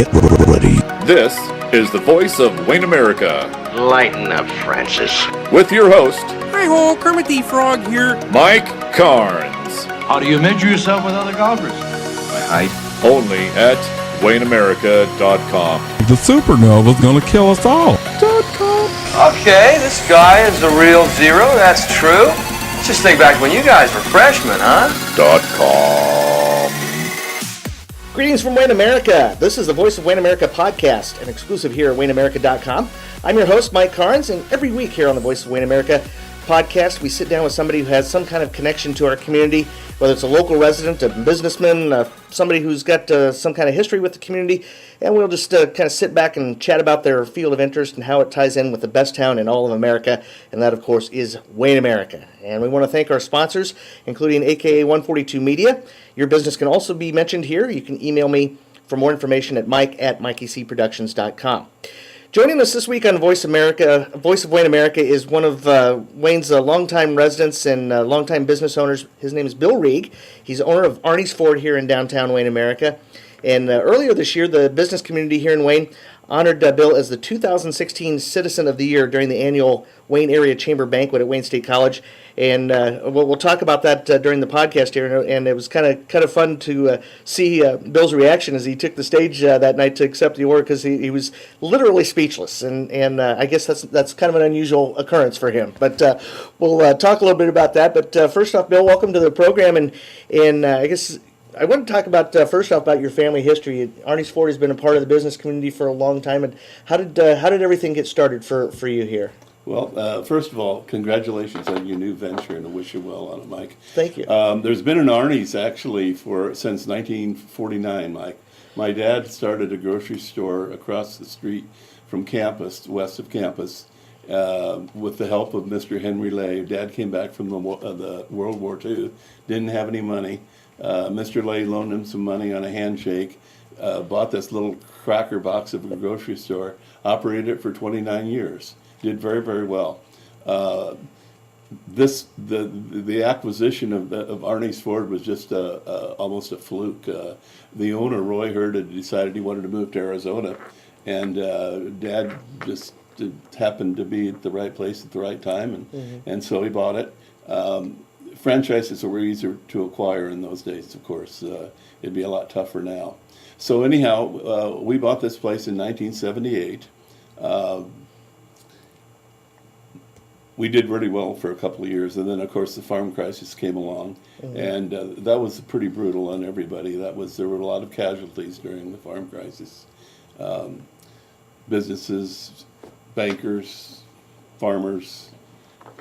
get ready. This is the voice of Wayne America. Lighten up, Francis. With your host, Hi-ho, Kermit the Frog here. Mike Carnes. How do you measure yourself with other golfers? By height. Only at WayneAmerica.com. The supernova's gonna kill us all. Okay, this guy is the real zero, that's true. Let's just think back when you guys were freshmen, huh? .com. Greetings from Wayne America. This is the Voice of Wayne America podcast, an exclusive here at WayneAmerica.com. I'm your host, Mike Carnes, and every week here on the Voice of Wayne America podcast, we sit down with somebody who has some kind of connection to our community, whether it's a local resident, a businessman, somebody who's got some kind of history with the community, and we'll just kind of sit back and chat about their field of interest and how it ties in with the best town in all of America, and that, of course, is Wayne America. And we want to thank our sponsors, including AKA 142 Media. Your business can also be mentioned here. You can email me for more information at mike@mikeycproductions.com. Joining us this week on Voice of Wayne America is one of Wayne's longtime residents and longtime business owners. His name is Bill Reeg. He's owner of Arnie's Ford here in downtown Wayne America. And earlier this year, the business community here in Wayne honored Bill as the 2016 Citizen of the Year during the annual Wayne Area Chamber Banquet at Wayne State College. And we'll talk about that during the podcast here. And it was kind of fun to see Bill's reaction as he took the stage that night to accept the award, because he was literally speechless. And I guess that's kind of an unusual occurrence for him. But we'll talk a little bit about that. But first off, Bill, welcome to the program. And I guess I want to talk about, first off, about your family history. Arnie's Ford has been a part of the business community for a long time. And how did everything get started for you here? Well, first of all, congratulations on your new venture, and I wish you well on it, Mike. Thank you. There's been an Arnie's actually since 1949, Mike. My dad started a grocery store across the street from campus, west of campus, with the help of Mr. Henry Lay. Dad came back from the World War II, didn't have any money. Mr. Lay loaned him some money on a handshake, bought this little cracker box of a grocery store, operated it for 29 years. Did very, very well. The acquisition of Arnie's Ford was just almost a fluke. The owner, Roy Hurd, had decided he wanted to move to Arizona, and Dad just happened to be at the right place at the right time, and so he bought it. Franchises were easier to acquire in those days, of course. It'd be a lot tougher now. So anyhow, we bought this place in 1978. We did really well for a couple of years, and then, of course, the farm crisis came along, and that was pretty brutal on everybody. There were a lot of casualties during the farm crisis. Businesses, bankers, farmers.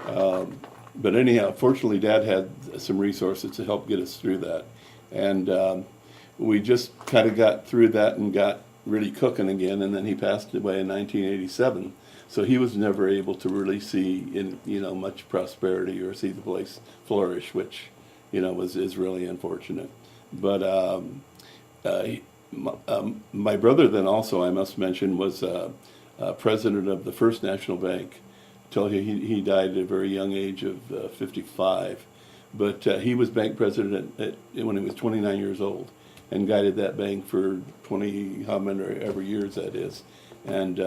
But anyhow, fortunately, Dad had some resources to help get us through that. And we just kind of got through that and got really cooking again, and then he passed away in 1987. So he was never able to really see much prosperity or see the place flourish, which is really unfortunate. But my brother then also, I must mention, was president of the First National Bank till he died at a very young age of 55. But he was bank president when he was 29 years old, and guided that bank for 20 how many ever years that is. And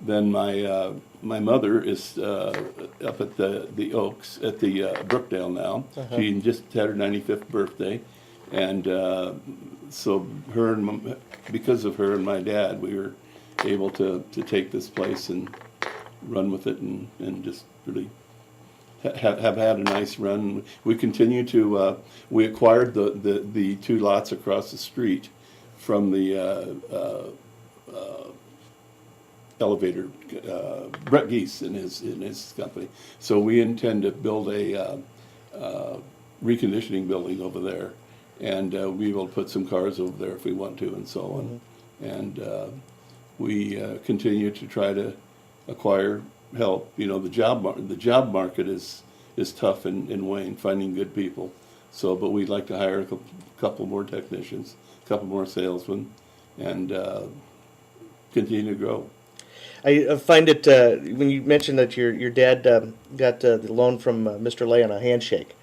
then my mother is up at the Oaks at the Brookdale now. She just had her 95th birthday, and so because of her and my dad, we were able to take this place and run with it, and just really have had a nice run. We continue to we acquired the two lots across the street from the elevator, Brett Geese in his company. So we intend to build a reconditioning building over there, and we'll be able to put some cars over there if we want to, and so on. And we continue to try to acquire help. The job market is tough in Wayne, finding good people. So, but we'd like to hire a couple more technicians, a couple more salesmen, and continue to grow. I find it when you mentioned that your dad got the loan from Mr. Lay on a handshake.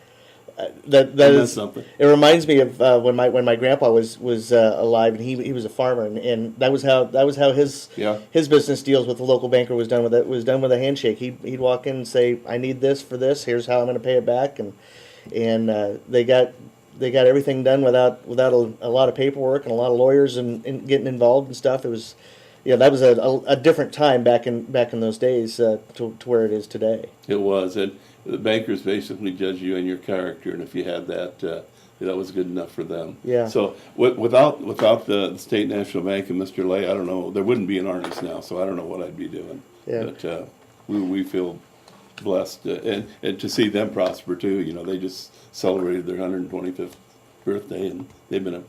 that Isn't is something? It reminds me of when my grandpa was alive, and he was a farmer, and that was how his Yeah. his business deals with the local banker was done with a handshake. He'd walk in and say, "I need this for this. Here's how I'm going to pay it back," and they got everything done without a lot of paperwork and a lot of lawyers and getting involved and stuff. It was, that was a different time back in those days to where it is today. It was, and the bankers basically judge you on your character, and if you had that, that was good enough for them. Yeah. So without the State National Bank and Mr. Lay, I don't know, there wouldn't be an Arnie's now, so I don't know what I'd be doing. Yeah. But we feel blessed, and to see them prosper too. They just celebrated their 125th birthday, and they've been a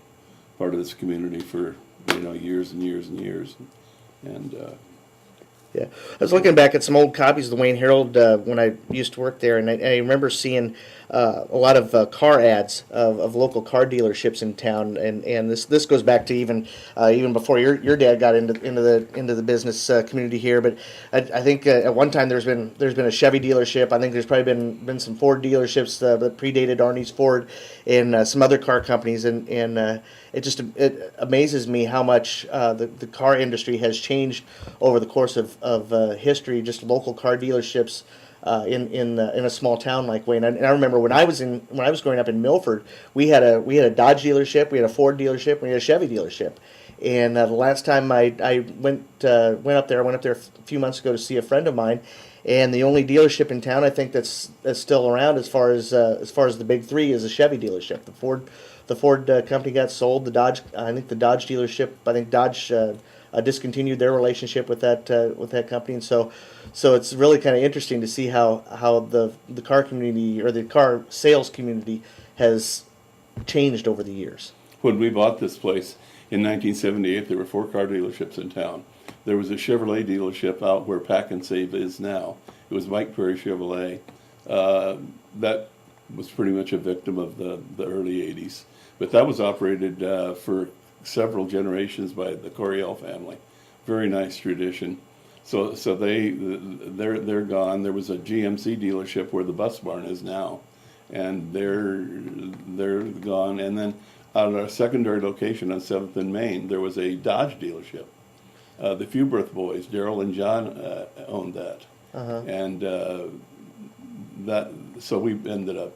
part of this community for years and years and years, and. Yeah, I was looking back at some old copies of the Wayne Herald when I used to work there, and I remember seeing a lot of car ads of local car dealerships in town, and this goes back to even before your dad got into the business community here. But I think at one time there's been a Chevy dealership. I think there's probably been some Ford dealerships that predated Arnie's Ford, and some other car companies, and it amazes me how much the car industry has changed over the course of history. Just local car dealerships in a small town like Wayne. And I remember when I was growing up in Milford, we had a Dodge dealership, we had a Ford dealership, we had a Chevy dealership. And the last time I went up there, a few months ago to see a friend of mine. And the only dealership in town I think that's still around as far as the big three is a Chevy dealership. The Ford company got sold. The Dodge dealership. I think Dodge discontinued their relationship with that company, and so it's really kind of interesting to see how the car community or the car sales community has changed over the years. When we bought this place in 1978, there were 4 car dealerships in town. There was a Chevrolet dealership out where Pack and Save is now. It was Mike Perry Chevrolet. That was pretty much a victim of the early 80s. But that was operated for several generations by the Coryell family. Very nice tradition. So they're gone. There was a GMC dealership where the Bus Barn is now, and they're gone. And then at our secondary location on 7th and Main, there was a Dodge dealership. The Fewbirth boys, Daryl and John, owned that, and so we ended up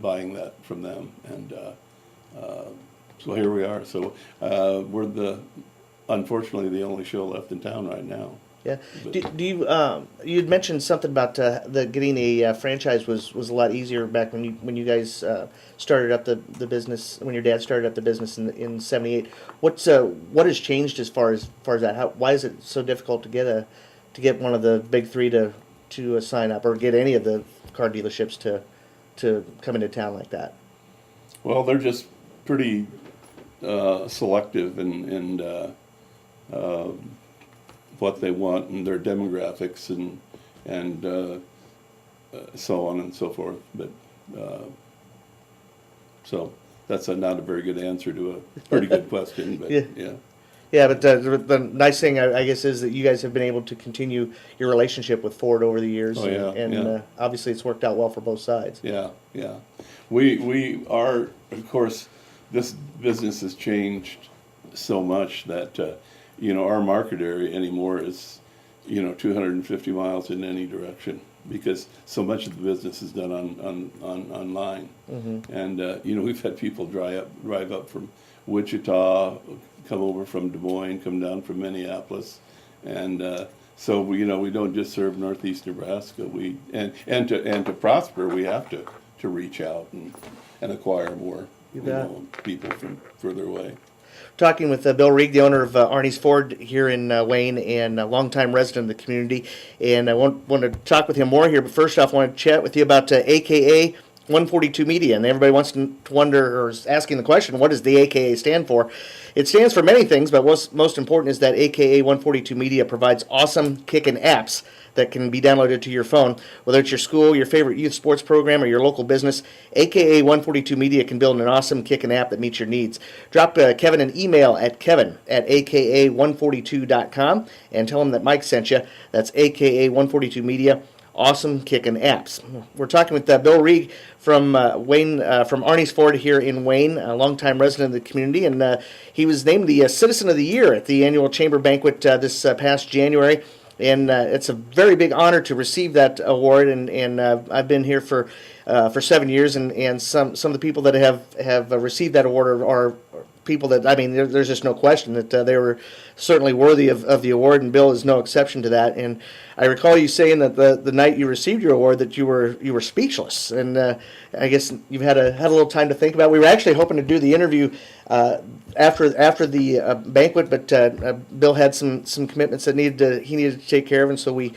buying that from them, and so here we are. So we're unfortunately the only show left in town right now. Yeah. But Do you you'd mentioned something about getting a franchise was a lot easier back when you guys started up the business, when your dad started up the business in '78. What has changed as far as that? Why is it so difficult to get one of the big three to sign up, or get any of the car dealerships to come into town like that? Well, they're just pretty selective and what they want and their demographics and so on and so forth. But so that's not a very good answer to a pretty good question. But yeah. Yeah, but the nice thing, I guess, is that you guys have been able to continue your relationship with Ford over the years, and obviously it's worked out well for both sides. Yeah. We are, of course, this business has changed so much that our market area anymore is 250 miles in any direction, because so much of the business is done on online. Mm-hmm. And we've had people drive up from Wichita, come over from Des Moines, come down from Minneapolis, and so we don't just serve Northeast Nebraska. And to prosper, we have to reach out and acquire more people from further away. Talking with Bill Reeg, the owner of Arnie's Ford here in Wayne, and a longtime resident of the community. And I want to talk with him more here, but first off, I want to chat with you about AKA 142 Media. And everybody wants to wonder, or is asking the question, what does the AKA stand for? It stands for many things, but what's most important is that AKA 142 Media provides awesome kickin' apps that can be downloaded to your phone. Whether it's your school, your favorite youth sports program, or your local business, AKA 142 Media can build an awesome kickin' app that meets your needs. Drop Kevin an email at kevin@aka142.com and tell him that Mike sent you. That's AKA 142 Media. awesome kicking apps. We're talking with Bill Reeg from Wayne, from Arnie's Ford here in Wayne, a longtime resident of the community, and he was named the Citizen of the Year at the annual Chamber banquet this past January. And it's a very big honor to receive that award. And I've been here for 7 years, and some of the people that have received that award are people that, I mean, there's just no question that they were certainly worthy of the award, and Bill is no exception to that. And I recall you saying that the night you received your award that you were speechless, and I guess you've had a little time to think about it. We were actually hoping to do the interview after the banquet, but Bill had some commitments that he needed to take care of, and so we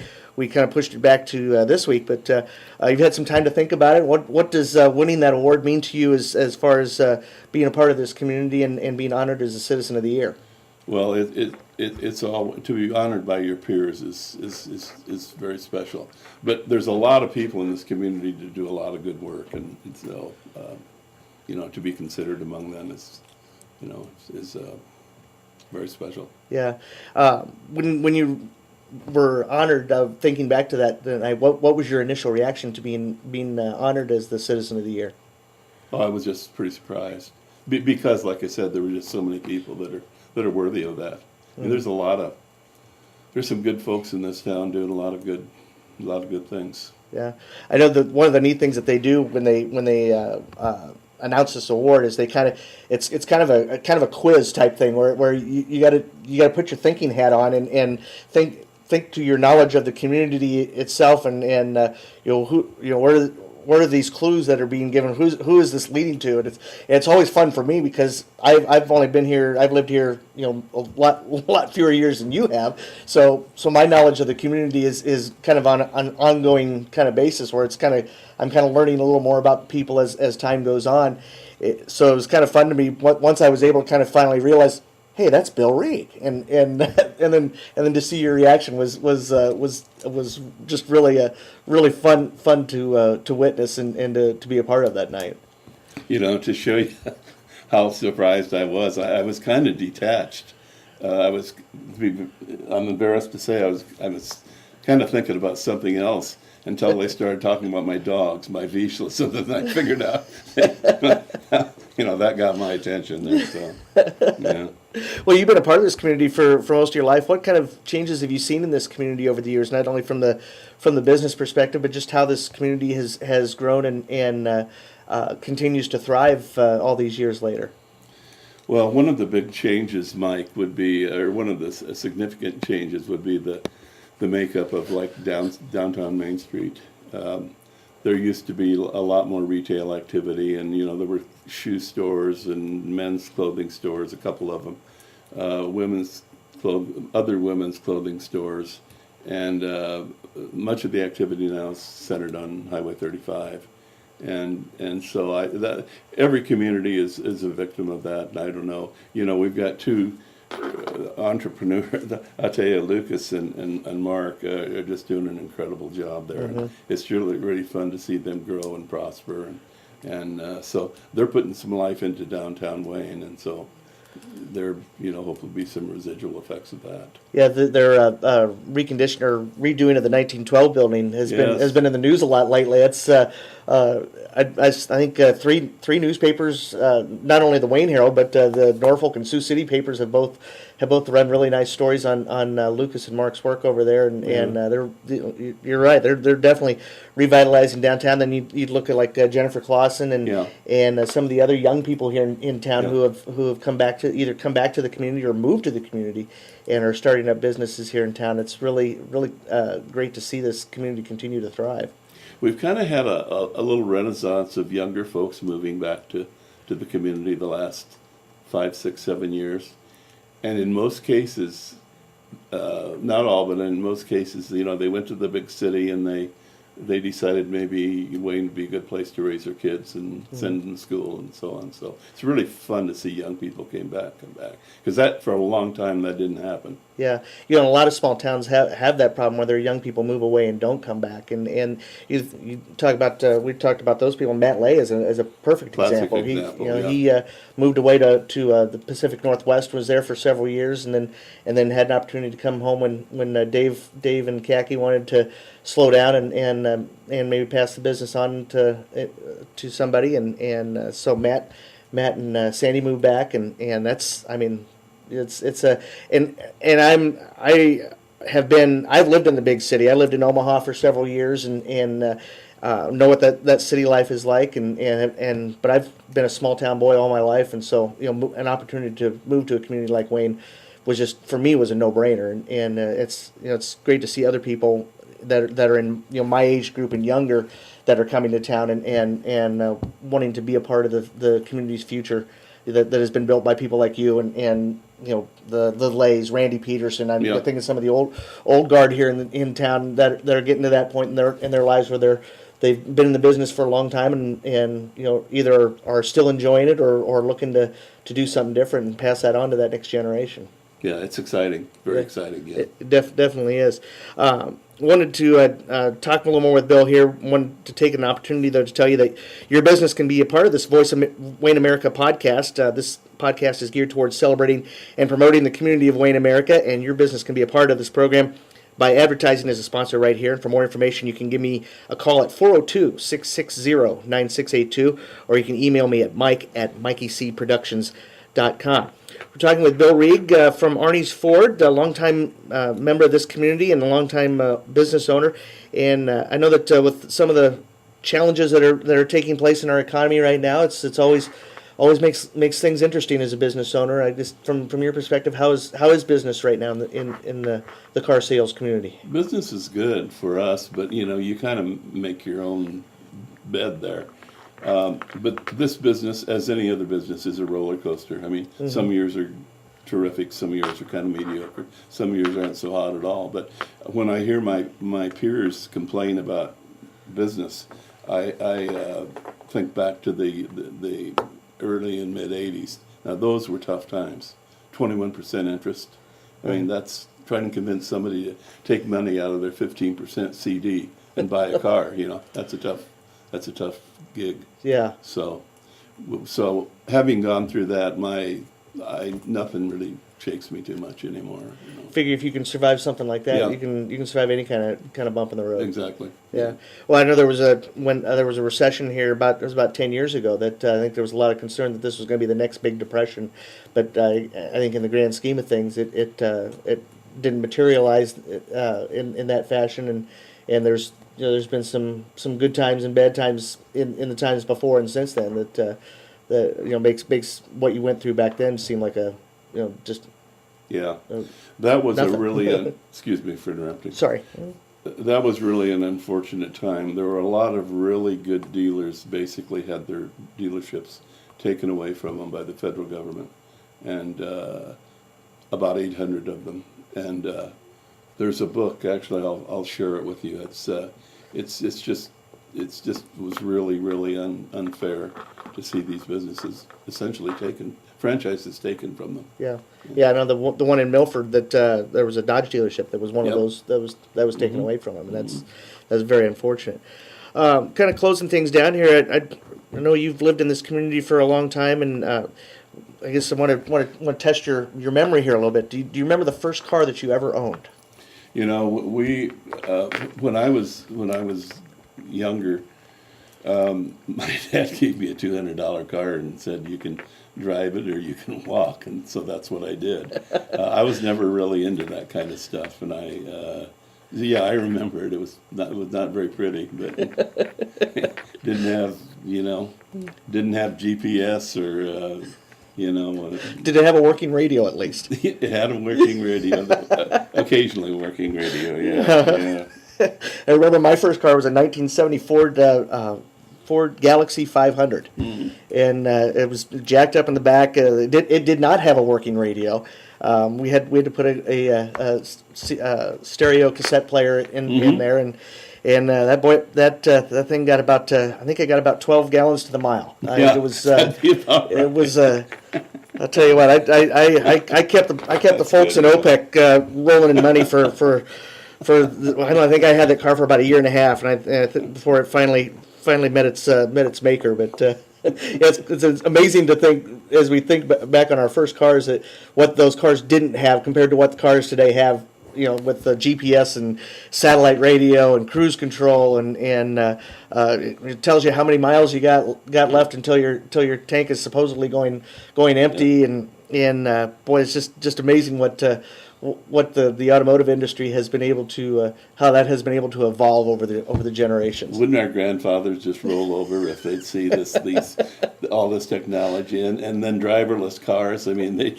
kind of pushed it back to this week. But you've had some time to think about it. What does winning that award mean to you as far as being a part of this community and being honored as a Citizen of the Year? Well, it's all, to be honored by your peers is very special. But there's a lot of people in this community to do a lot of good work, and so to be considered among them is very special. Yeah. When you were honored, thinking back to that night, what was your initial reaction to being honored as the Citizen of the Year? Oh, I was just pretty surprised because, like I said, there were just so many people that are worthy of that. I mean, there's some good folks in this town doing a lot of good things. Yeah, I know that one of the neat things that they do when they announce this award is it's kind of a quiz type thing where you got to put your thinking hat on and think to your knowledge of the community itself and what are these clues that are being given? Who is this leading to? And it's always fun for me because I've lived here a lot fewer years than you have. So my knowledge of the community is kind of on an ongoing kind of basis where I'm kind of learning a little more about people as time goes on. So it was kind of fun to me once I was able to kind of finally realize, hey, that's Bill Reeg, and then to see your reaction was just really fun to witness and to be a part of that night. To show you how surprised I was kind of detached. I'm embarrassed to say I was kind of thinking about something else until they started talking about my dogs, my Vizsla, so then I figured out, that got my attention there. So, yeah. Well, you've been a part of this community for most of your life. What kind of changes have you seen in this community over the years, not only from the business perspective, but just how this community has grown and continues to thrive all these years later? Well, one of the big changes, Mike, would be, or one of the significant changes would be the makeup of like downtown Main Street. There used to be a lot more retail activity, and there were shoe stores and men's clothing stores, a couple of them, other women's clothing stores, and much of the activity now is centered on Highway 35, and so every community is a victim of that. And I don't know, we've got two entrepreneurs, I tell you, Lucas and Mark are just doing an incredible job there. Mm-hmm. It's really fun to see them grow and prosper, and so they're putting some life into downtown Wayne, and so there hopefully be some residual effects of that. Yeah, their recondition or redoing of the 1912 building has been in the news a lot lately. It's I think three newspapers, not only the Wayne Herald but the Norfolk and Sioux City papers have both run really nice stories on Lucas and Mark's work over there, and you're right, they're definitely revitalizing downtown. Then you look at like Jennifer Clausen and some of the other young people here in town who have come back to the community or moved to the community and are starting up businesses here in town. It's really great to see this community continue to thrive. We've kind of had a little renaissance of younger folks moving back to the community the last 5, 6, 7 years. And in most cases, not all, but in most cases, they went to the big city and they decided maybe Wayne would be a good place to raise their kids and send them to school and so on. So it's really fun to see young people come back. Because that, for a long time, that didn't happen. Yeah, a lot of small towns have that problem where their young people move away and don't come back. And you talk about we talked about those people. Matt Lay is a perfect Classic example. example, He moved away to the Pacific Northwest, was there for several years, and then had an opportunity to come home when Dave and Kaki wanted to slow down and maybe pass the business on to somebody. And so Matt and Sandy moved back, and that's, I mean. I've lived in the big city. I lived in Omaha for several years and know what that city life is like, but I've been a small town boy all my life, and so an opportunity to move to a community like Wayne was just, for me, was a no-brainer, and it's great to see other people that are in my age group and younger that are coming to town and wanting to be a part of the community's future that has been built by people like you and the Lays, Randy Peterson. I'm thinking of some of the old guard here in town that are getting to that point in their lives where they've been in the business for a long time and either are still enjoying it or looking to do something different and pass that on to that next generation. Yeah, it's exciting. Very exciting. Yeah, it definitely is. Wanted to talk a little more with Bill here. Wanted to take an opportunity, though, to tell you that your business can be a part of this Voice of Wayne America podcast. This podcast is geared towards celebrating and promoting the community of Wayne America, and your business can be a part of this program by advertising as a sponsor right here. And for more information, you can give me a call at 402-660-9682, or you can email me at mike@mikeycproductions.com. We're talking with Bill Reeg from Arnie's Ford, a longtime member of this community and a longtime business owner. And I know that with some of the challenges that are taking place in our economy right now, it's always makes things interesting as a business owner. I just from your perspective, how is business right now in the car sales community? business is good for us, but you kind of make your own bed there. But this business, as any other business, is a roller coaster. I mean, some years are terrific, some years are kind of mediocre, some years aren't so hot at all. But when I hear my peers complain about business, I think back to the early and mid '80s. Now those were tough times. 21% interest. I mean, that's trying to convince somebody to take money out of their 15% CD and buy a car. That's a tough gig. Yeah. So having gone through that, nothing really shakes me too much anymore. Figure if you can survive something like that, Yeah. you can survive any kind of bump in the road. Exactly. Yeah. Well, I know there was a recession here it was about 10 years ago that I think there was a lot of concern that this was going to be the next big depression, but I think in the grand scheme of things, it didn't materialize in that fashion, and there's been some good times and bad times in the times before and since then that makes what you went through back then seem like just. Yeah, that was nothing. a really, excuse me for interrupting. Sorry. That was really an unfortunate time. There were a lot of really good dealers basically had their dealerships taken away from them by the federal government, and about 800 of them. And there's a book, actually, I'll share it with you. It's just was really, really unfair to see these businesses essentially franchises taken from them. Yeah. I know the one in Milford that there was a Dodge dealership that was one of those that was taken away from them, and that's very unfortunate. Kind of closing things down here. I know you've lived in this community for a long time, and I guess I want to test your memory here a little bit. Do you remember the first car that you ever owned? We when I was younger, my dad gave me a $200 car and said, you can drive it or you can walk, and so that's what I did. I was never really into that kind of stuff, and I remember it. It was not very pretty, but didn't have GPS or Did it have a working radio at least? It had a working radio, occasionally working radio. Yeah. I remember my first car was a 1974 Ford Galaxy 500, and it was jacked up in the back. It did not have a working radio. We had to put a stereo cassette player in there, and and that thing got about I think I got about 12 gallons to the mile. It was I'll tell you what, I kept the folks in OPEC rolling in money for I think I had that car for about a year and a half, and before it finally met its maker. But it's amazing to think, as we think back on our first cars, that what those cars didn't have compared to what the cars today have. With the GPS and satellite radio and cruise control, and it tells you how many miles you got left until your tank is supposedly going empty, and boy, it's just amazing what the automotive industry has been able to how that has been able to evolve over the generations. Wouldn't our grandfathers just roll over if they'd see all this technology and then driverless cars? I mean, they.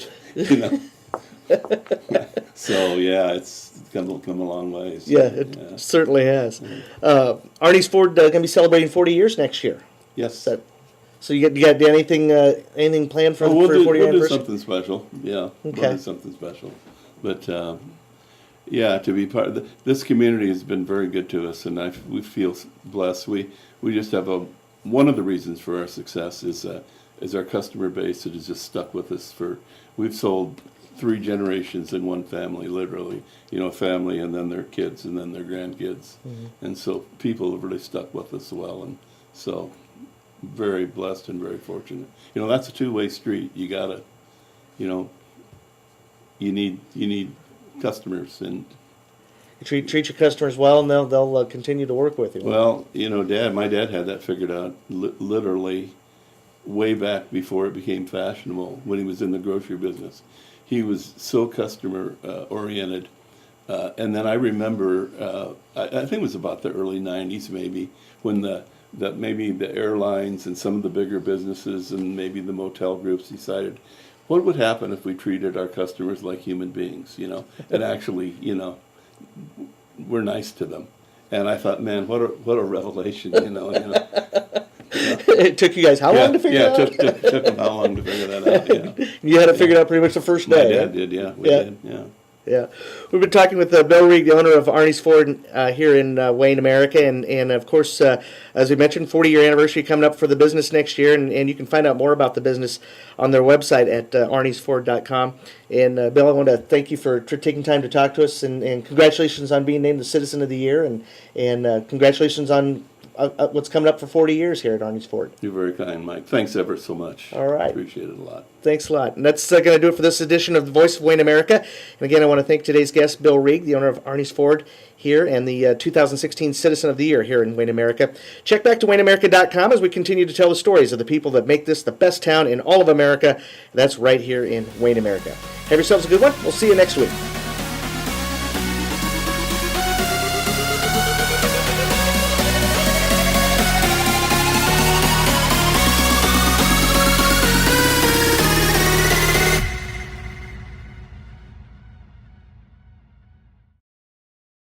So yeah, it's come a long ways. Yeah, it certainly has. Arnie's Ford going to be celebrating 40 years next year. Yes. So you got anything planned for the 40th anniversary? We'll do something special. Yeah. Okay. We'll do something special. But to be part of this community has been very good to us, and we feel blessed. We just have one of the reasons for our success is our customer base that has just stuck with us we've sold 3 generations in one family, literally. A family, and then their kids, and then their grandkids. Mm-hmm. And so people have really stuck with us well, and so very blessed and very fortunate. That's a two-way street. You gotta, you need customers, and you treat your customers well, and they'll continue to work with you. Well, my dad had that figured out literally way back before it became fashionable when he was in the grocery business. He was so customer oriented, and then I remember I think it was about the early '90s maybe when maybe the airlines and some of the bigger businesses and maybe the motel groups decided what would happen if we treated our customers like human beings, and actually we're nice to them. And I thought, man, what a revelation, It took you guys how long to figure that out? Yeah, it took them how long to figure that out, yeah. You had it figured out pretty much the first day. My dad did, yeah. We did, yeah. Yeah. We've been talking with Bill Reeg, the owner of Arnie's Ford here in Wayne, America. And of course, as we mentioned, 40-year anniversary coming up for the business next year. And you can find out more about the business on their website at arniesford.com. And Bill, I want to thank you for taking time to talk to us. And congratulations on being named the Citizen of the Year. And congratulations on what's coming up for 40 years here at Arnie's Ford. You're very kind, Mike. Thanks ever so much. All right. Appreciate it a lot. Thanks a lot. And that's going to do it for this edition of The Voice of Wayne America. And again, I want to thank today's guest, Bill Reeg, the owner of Arnie's Ford here and the 2016 Citizen of the Year here in Wayne, America. Check back to WayneAmerica.com as we continue to tell the stories of the people that make this the best town in all of America. That's right here in Wayne, America. Have yourselves a good one. We'll see you next week.